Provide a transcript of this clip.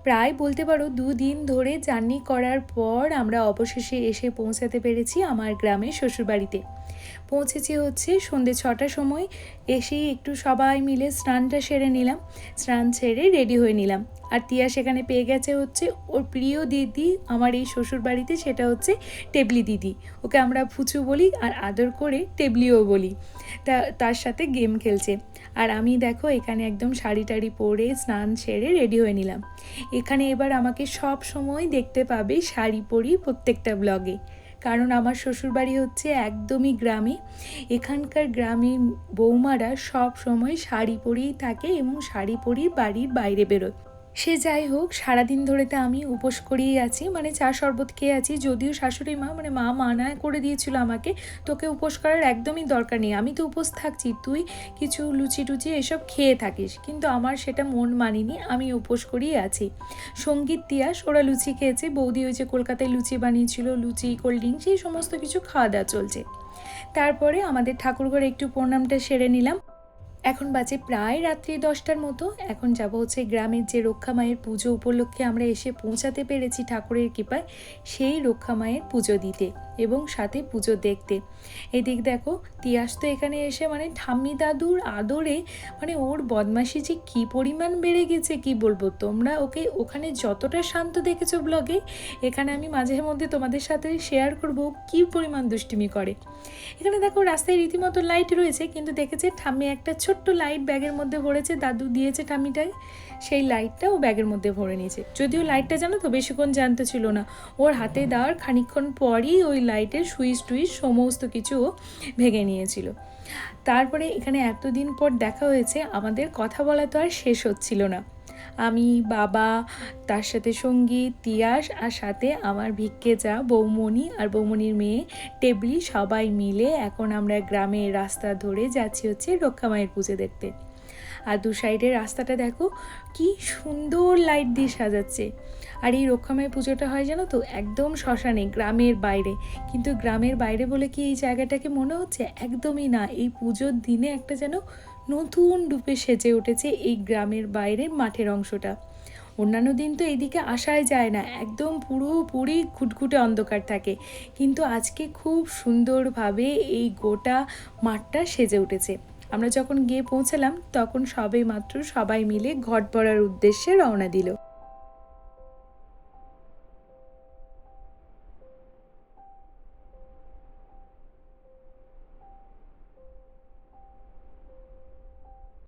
প্রায় বলতে পারো 2 দিন ধরে জার্নি করার পর আমরা অবশেষে এসে পৌঁছাতে পেরেছি আমার গ্রামের শ্বশুরবাড়িতে। পৌঁছেছি হচ্ছে সন্ধ্যে 6টার সময়। এসেই একটু সবাই মিলে স্নানটা সেরে নিলাম, স্নান সেরে রেডি হয়ে নিলাম। আর তিয়া সেখানে পেয়ে গেছে হচ্ছে ওর প্রিয় দিদি আমার এই শ্বশুরবাড়িতে, সেটা হচ্ছে টেবলি দিদি। ওকে আমরা ফুচু বলি আর আদর করে টেবলিও বলি। তার সাথে গেম খেলছে। আর আমি দেখো এখানে একদম শাড়ি টাড়ি পরে স্নান সেরে রেডি হয়ে নিলাম। এখানে এবার আমাকে সব সময় দেখতে পাবে শাড়ি পরি প্রত্যেকটা ব্লগে, কারণ আমার শ্বশুরবাড়ি হচ্ছে একদমই গ্রামে। এখানকার গ্রামে বৌমারা সব সময় শাড়ি পরেই থাকে এবং শাড়ি পরেই বাড়ির বাইরে বেরোয়। সে যাই হোক, সারাদিন ধরে তো আমি উপোস করেই আছি, মানে চা শরবত খেয়ে আছি। যদিও শাশুড়ি মা মা মানা করে দিয়েছিল আমাকে, তোকে উপোস করার একদমই দরকার নেই, আমি তো উপোস থাকছি, তুই কিছু লুচি টুচি এসব খেয়ে থাকিস। কিন্তু আমার সেটা মন মানিনি, আমি উপোস করেই আছি। সঙ্গীত তিয়াস ওরা লুচি খেয়েছে, বৌদি ওই যে কলকাতায় লুচি বানিয়েছিল, লুচি কোল্ড ড্রিঙ্কস এই সমস্ত কিছু খাওয়া দাওয়া চলছে। তারপরে আমাদের ঠাকুরঘরে একটু প্রণামটা সেরে নিলাম। এখন বাজে প্রায় রাত্রি 10টার মতো। এখন যাব হচ্ছে গ্রামের যে রক্ষা মায়ের পুজো উপলক্ষে আমরা এসে পৌঁছাতে পেরেছি ঠাকুরের কৃপায়, সেই রক্ষা মায়ের পুজো দিতে এবং সাথে পুজো দেখতে। এদিক দেখো তিয়াস তো এখানে এসে মানে ঠাম্মি দাদুর আদরে মানে ওর বদমাশি যে কী পরিমাণ বেড়ে গেছে কি বলবো। তোমরা ওকে ওখানে যতটা শান্ত দেখেছো ব্লগে, এখানে আমি মাঝে মধ্যে তোমাদের সাথে শেয়ার করবো কী পরিমাণ দুষ্টুমি করে। এখানে দেখো রাস্তায় রীতিমতো লাইট রয়েছে, কিন্তু দেখেছে ঠাম্মি একটা ছোট্ট লাইট ব্যাগের মধ্যে ভরেছে, দাদু দিয়েছে ঠাম্মিটাই, সেই লাইটটা ও ব্যাগের মধ্যে ভরে নিয়েছে। যদিও লাইটটা জানো তো বেশিক্ষণ জানতে ছিল না, ওর হাতে দেওয়ার খানিকক্ষণ পরই ওই লাইটের সুইচ টুইচ সমস্ত কিছু ও ভেঙে নিয়েছিল। তারপরে এখানে এতদিন পর দেখা হয়েছে, আমাদের কথা বলা তো আর শেষ হচ্ছিল না। আমি, বাবা, তার সাথে সঙ্গীত, তিয়াস, আর সাথে আমার ভিক্ষে যা বৌমণি আর বৌমণির মেয়ে টেবলি, সবাই মিলে এখন আমরা গ্রামের রাস্তা ধরে যাচ্ছি হচ্ছে রক্ষা মায়ের পুজো দেখতে। আর দু সাইডের রাস্তাটা দেখো কি সুন্দর লাইট দিয়ে সাজাচ্ছে। আর এই রক্ষামায়ের পুজোটা হয় জানো তো একদম শ্মশানে, গ্রামের বাইরে। কিন্তু গ্রামের বাইরে বলে কি এই জায়গাটাকে মনে হচ্ছে? একদমই না। এই পুজোর দিনে একটা যেন নতুন রূপে সেজে উঠেছে এই গ্রামের বাইরের মাঠের অংশটা। অন্যান্য দিন তো এইদিকে আসাই যায় না, একদম পুরোপুরি ঘুটঘুটে অন্ধকার থাকে, কিন্তু আজকে খুব সুন্দরভাবে এই গোটা মাঠটা সেজে উঠেছে। আমরা যখন গিয়ে পৌঁছালাম তখন সবে মাত্র সবাই মিলে ঘট ভরার উদ্দেশ্যে রওনা দিল।